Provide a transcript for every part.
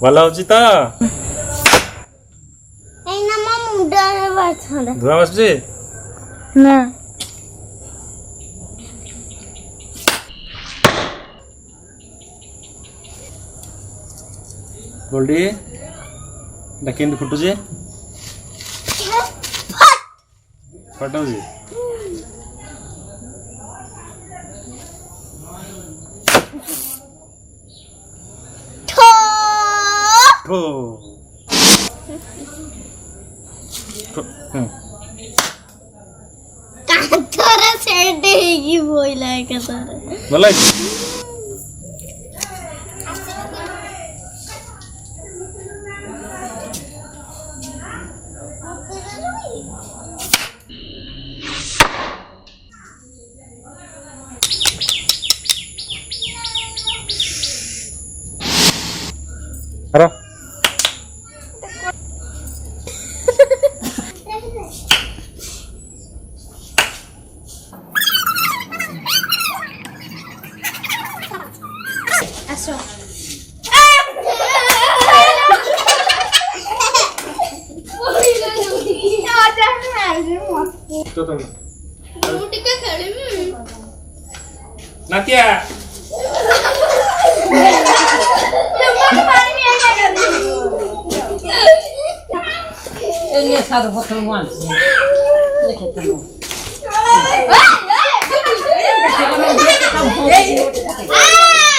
ଭଲ ହଉଛି ତ? ଏଇନା ମୋ ମୁଣ୍ଡରେ ବାଛନ୍ତା। ଧୂଆ ବସୁଛି? ନା। ଗୋଲ୍ଡି ଏଟା କେମିତି ଫୁଟୁଛି? ଫଟାଉଛି? କାଥରେ ସେଟ୍ ହେଇକି ବୋଇଲା ଏକାଥରେ। ଭଲ ହେଇଛି? ଆର ଆସ। ନାତିଆ ये सारा बोतल मान ये खेत में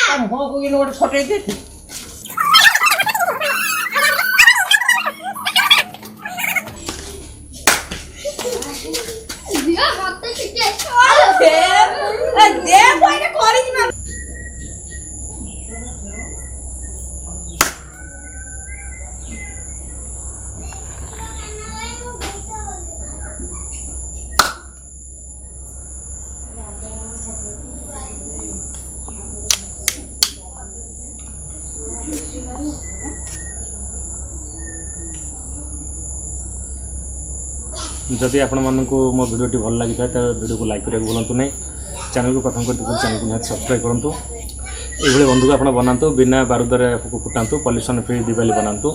हम हो कोई नोट छोटे दे दिया हाथ से चिट्टे छोड़ दे कोई ने कोरी ना जदि आपण मानक मो भिडियोटी भल लगी था तो वीडियो को लाइक करने भूलु नहीं चैनल को प्रथम कर चैनल को निहाती सब्सक्राइब करूँ ये बंधुक आप बनातु बिना बारूद फुटातु पॉल्यूशन फ्री दिवाली बनातु।